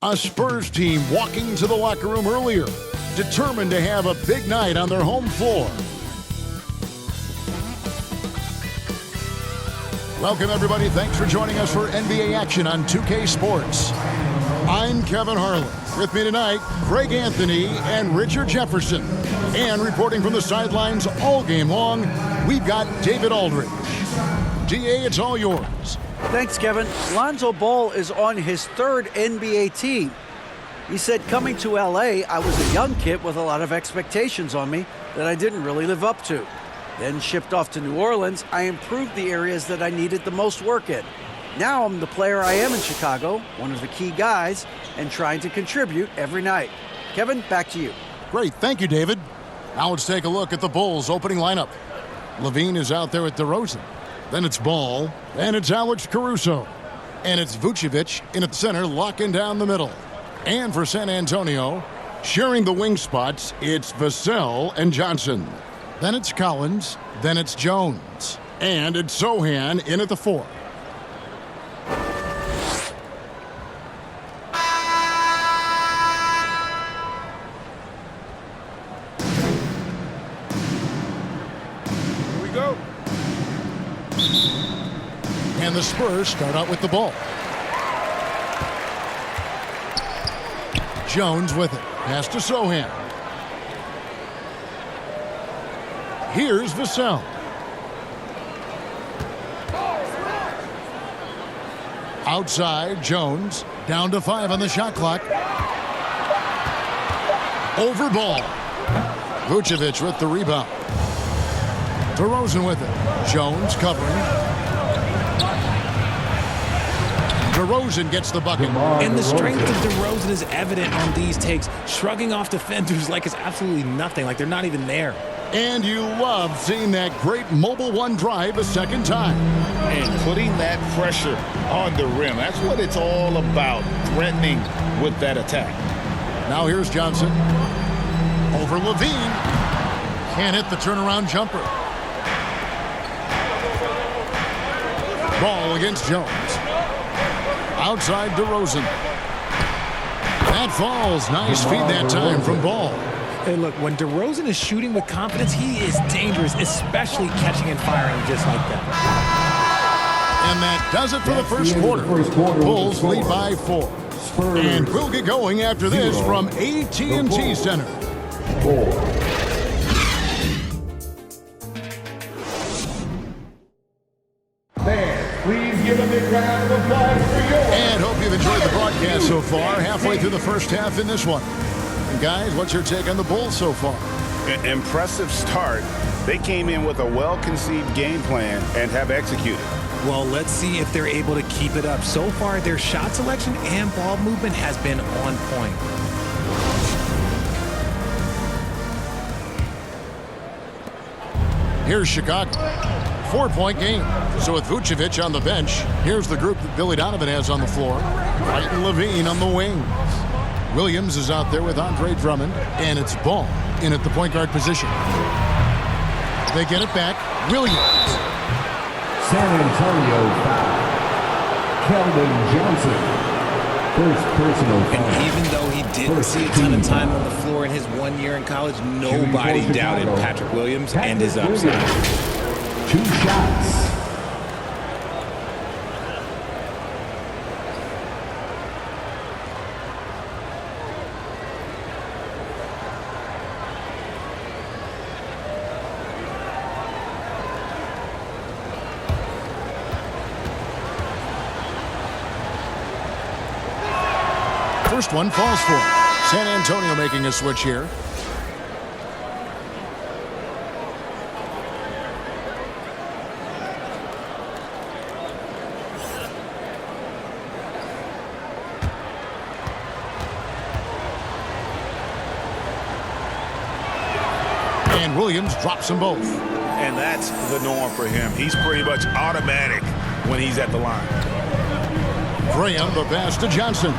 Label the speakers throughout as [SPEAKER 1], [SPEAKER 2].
[SPEAKER 1] A Spurs team walking to the locker room earlier, determined to have a big night on their home floor. Welcome, everybody. Thanks for joining us for NBA action on 2K Sports. I'm Kevin Harlan. With me tonight, Greg Anthony and Richard Jefferson. And reporting from the sidelines all game long, we've got David Aldridge. DA, it's all yours.
[SPEAKER 2] Thanks, Kevin. Lonzo Ball is on his third NBA team. He said, coming to LA, I was a young kid with a lot of expectations on me that I didn't really live up to. Then shipped off to New Orleans, I improved the areas that I needed the most work in. Now I'm the player I am in Chicago, one of the key guys, and trying to contribute every night. Kevin, back to you.
[SPEAKER 1] Great. Thank you, David. Now let's take a look at the Bulls' opening lineup. Levine is out there with DeRozan. Then it's Ball, and it's Alex Caruso. And it's Vucevic in at the center, locking down the middle. And for San Antonio, sharing the wing spots, it's Vassell and Johnson. Then it's Collins, then it's Jones. And it's Sohan in at the 4.
[SPEAKER 3] Here we go.
[SPEAKER 1] And the Spurs start out with the ball. Jones with it. Pass to Sohan. Here's Vassell. Outside, Jones. Down to 5 on the shot clock. Over Ball. Vucevic with the rebound. DeRozan with it. Jones covering. DeRozan gets the bucket.
[SPEAKER 4] And the strength of DeRozan is evident on these takes, shrugging off defenders like it's absolutely nothing, like they're not even there.
[SPEAKER 1] And you love seeing that great mobile one drive a second time.
[SPEAKER 3] And putting that pressure on the rim. That's what it's all about, threatening with that attack.
[SPEAKER 1] Now here's Johnson. Over Levine. Can't hit the turnaround jumper. Ball against Jones. Outside DeRozan. That falls. Nice feed that time from Ball.
[SPEAKER 4] Hey, look, when DeRozan is shooting with confidence, he is dangerous, especially catching and firing just like that.
[SPEAKER 1] And that does it for the first quarter. Bulls lead by 4. And we'll get going after this from AT&T Center.
[SPEAKER 5] Please give a big round of applause for yours.
[SPEAKER 1] And hope you've enjoyed the broadcast so far. Halfway through the first half in this one. And guys, what's your take on the Bulls so far?
[SPEAKER 6] Impressive start. They came in with a well-conceived game plan and have executed.
[SPEAKER 4] Well, let's see if they're able to keep it up. So far, their shot selection and ball movement has been on point.
[SPEAKER 1] Here's Chicago. 4-point game. So with Vucevic on the bench, here's the group that Billy Donovan has on the floor. Wright and Levine on the wings. Williams is out there with Andre Drummond, and it's Ball in at the point guard position. They get it back. Williams.
[SPEAKER 5] San Antonio foul. Keldon Johnson. First personal foul.
[SPEAKER 4] And even though he didn't see a ton of time on the floor in his 1 year in college, nobody doubted Patrick Williams and his upside.
[SPEAKER 5] 2 shots.
[SPEAKER 1] First one falls for him. San Antonio making a switch here. And Williams drops them both.
[SPEAKER 6] And that's the norm for him. He's pretty much automatic when he's at the line.
[SPEAKER 1] Graham, the pass to Johnson.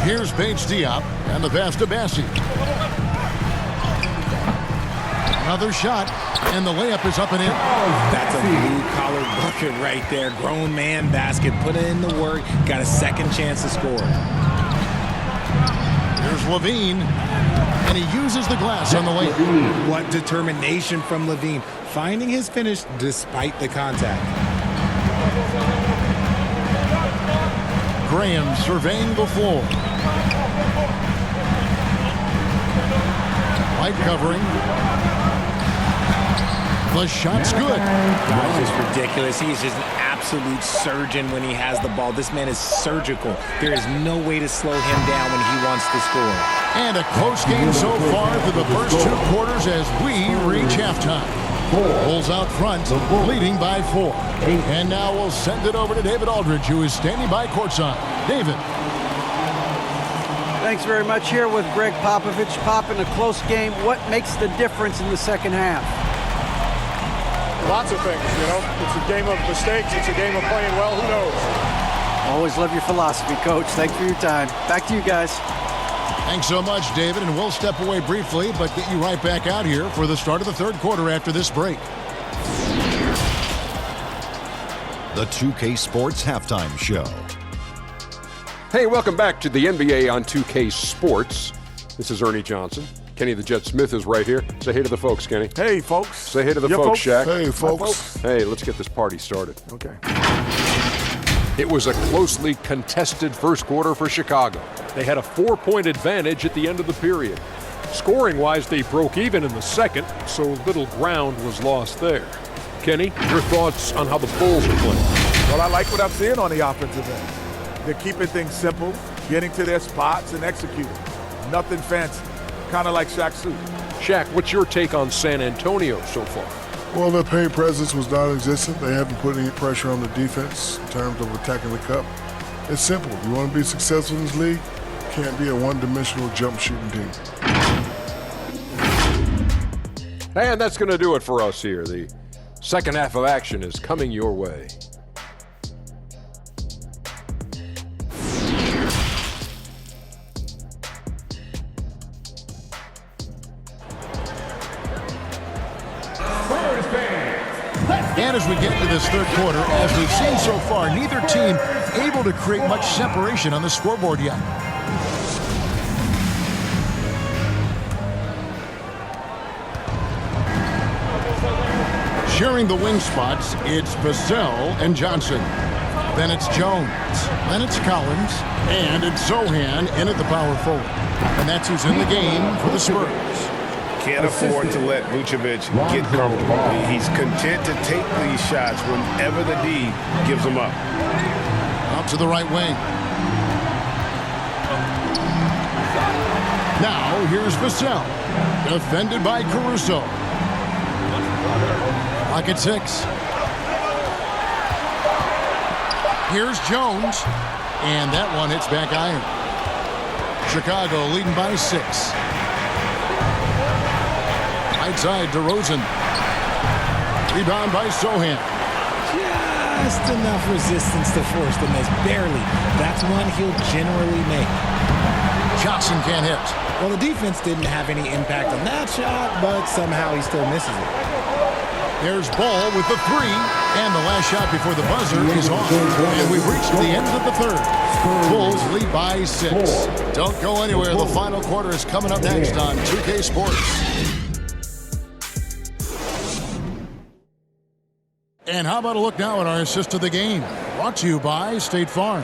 [SPEAKER 1] Here's Bates Diop, and the pass to Bassi. Another shot, and the layup is up and in.
[SPEAKER 4] That's a blue-collar bucket right there. Grown man basket. Put in the work. Got a second chance to score.
[SPEAKER 1] Here's Levine, and he uses the glass on the way.
[SPEAKER 4] What determination from Levine. Finding his finish despite the contact.
[SPEAKER 1] Graham surveying the floor. White covering. The shot's good.
[SPEAKER 4] That's just ridiculous. He's just an absolute surgeon when he has the ball. This man is surgical. There is no way to slow him down when he wants to score.
[SPEAKER 1] And a close game so far through the first 2 quarters as we reach halftime. Bulls out front, leading by 4. And now we'll send it over to David Aldridge, who is standing by courtside. David.
[SPEAKER 2] Thanks very much. Here with Greg Popovich. Pop, in a close game, what makes the difference in the second half?
[SPEAKER 7] Lots of things, you know. It's a game of mistakes. It's a game of playing well. Who knows?
[SPEAKER 2] Always love your philosophy, Coach. Thanks for your time. Back to you guys.
[SPEAKER 1] Thanks so much, David, and we'll step away briefly, but get you right back out here for the start of the third quarter after this break.
[SPEAKER 8] The 2K Sports Halftime Show.
[SPEAKER 9] Hey, welcome back to the NBA on 2K Sports. This is Ernie Johnson. Kenny the Jet Smith is right here. Say hey to the folks, Kenny.
[SPEAKER 7] Hey, folks.
[SPEAKER 9] Say hey to the folks, Shaq.
[SPEAKER 7] Hey, folks.
[SPEAKER 9] Hey, let's get this party started.
[SPEAKER 7] Okay.
[SPEAKER 9] It was a closely contested first quarter for Chicago. They had a 4-point advantage at the end of the period. Scoring-wise, they broke even in the second, so little ground was lost there. Kenny, your thoughts on how the Bulls are playing?
[SPEAKER 7] Well, I like what I'm seeing on the offensive end. They're keeping things simple, getting to their spots and executing. Nothing fancy. Kind of like Shaq's suit.
[SPEAKER 9] Shaq, what's your take on San Antonio so far?
[SPEAKER 10] Well, their paint presence was non-existent. They haven't put any pressure on the defense in terms of attacking the cup. It's simple. If you want to be successful in this league, you can't be a one-dimensional jump shooting team.
[SPEAKER 9] And that's going to do it for us here. The second half of action is coming your way.
[SPEAKER 1] And as we get into this third quarter, as we've seen so far, neither team able to create much separation on the scoreboard yet. Sharing the wing spots, it's Vassell and Johnson. Then it's Jones. Then it's Collins. And it's Zohan in at the power forward. And that's who's in the game for the Spurs.
[SPEAKER 6] Can't afford to let Vucevic get comfortable. He's content to take these shots whenever the D gives them up.
[SPEAKER 1] Out to the right wing. Now here's Vassell. Defended by Caruso. Clock at 6. Here's Jones. And that one hits back iron. Chicago leading by 6. Right side, DeRozan. Rebound by Zohan.
[SPEAKER 4] Just enough resistance to force the miss. Barely. That's one he'll generally make.
[SPEAKER 1] Johnson can't hit.
[SPEAKER 4] Well, the defense didn't have any impact on that shot, but somehow he still misses it.
[SPEAKER 1] There's Ball with the 3, and the last shot before the buzzer is off. And we've reached the end of the third. Bulls lead by 6. Don't go anywhere. The final quarter is coming up next on 2K Sports. And how about a look now at our assist of the game? Brought to you by State Farm.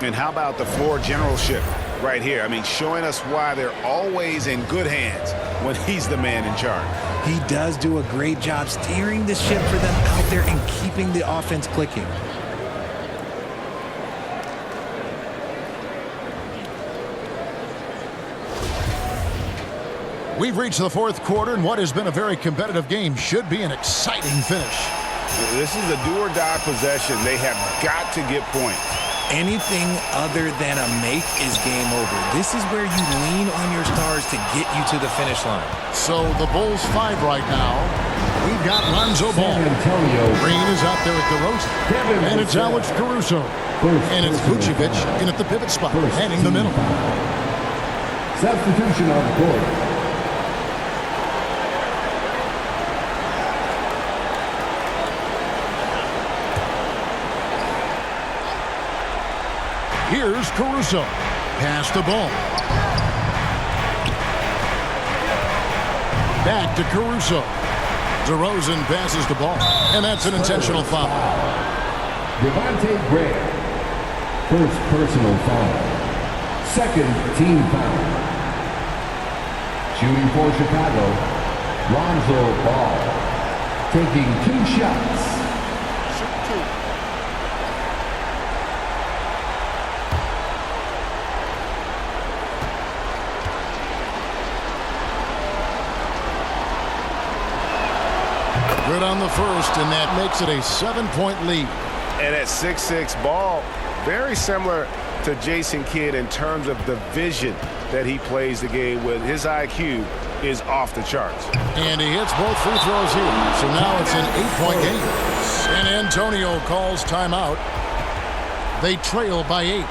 [SPEAKER 6] And how about the floor generalship right here? I mean, showing us why they're always in good hands when he's the man in charge.
[SPEAKER 4] He does do a great job steering the ship for them out there and keeping the offense clicking.
[SPEAKER 1] We've reached the fourth quarter, and what has been a very competitive game should be an exciting finish.
[SPEAKER 6] This is a do-or-die possession. They have got to get points.
[SPEAKER 4] Anything other than a make is game over. This is where you lean on your stars to get you to the finish line.
[SPEAKER 1] So the Bulls 5 right now. We've got Lonzo Ball. Green is out there at DeRozan. And it's Alex Caruso. And it's Vucevic in at the pivot spot, heading the middle.
[SPEAKER 5] Substitution on the court.
[SPEAKER 1] Here's Caruso. Pass the ball. Back to Caruso. DeRozan passes the ball. And that's an intentional foul.
[SPEAKER 5] Devontae Graham. First personal foul. Second team foul. Shooting for Chicago, Lonzo Ball. Taking 2 shots.
[SPEAKER 1] Good on the first, and that makes it a 7-point lead.
[SPEAKER 6] And at 6'6" Ball, very similar to Jason Kidd in terms of the vision that he plays the game with. His IQ is off the charts.
[SPEAKER 1] And he hits both free throws here. So now it's an 8-point game. San Antonio calls timeout. They trail by 8.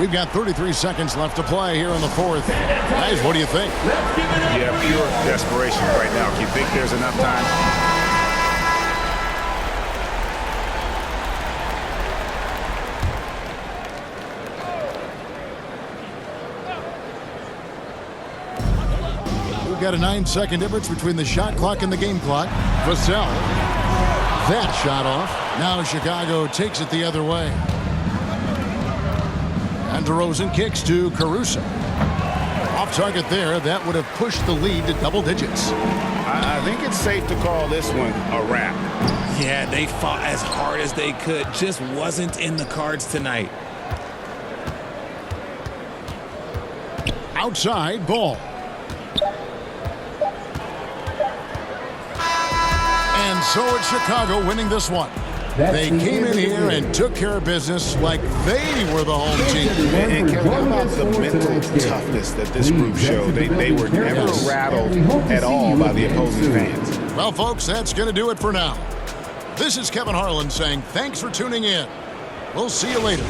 [SPEAKER 1] We've got 33 seconds left to play here in the fourth. Guys, what do you think?
[SPEAKER 6] Yeah, pure desperation right now. Do you think there's enough time?
[SPEAKER 1] We've got a 9-second difference between the shot clock and the game clock. Vassell. That shot off. Now Chicago takes it the other way. And DeRozan kicks to Caruso. Off target there. That would have pushed the lead to double digits.
[SPEAKER 6] I think it's safe to call this one a wrap.
[SPEAKER 4] Yeah, they fought as hard as they could. Just wasn't in the cards tonight.
[SPEAKER 1] Outside Ball. And so it's Chicago winning this one. They came in here and took care of business like they were the home team.
[SPEAKER 6] And Kevin, how about the mental toughness that this group showed? They were never rattled at all by the opposing fans.
[SPEAKER 1] Well, folks, that's going to do it for now. This is Kevin Harlan saying thanks for tuning in. We'll see you later.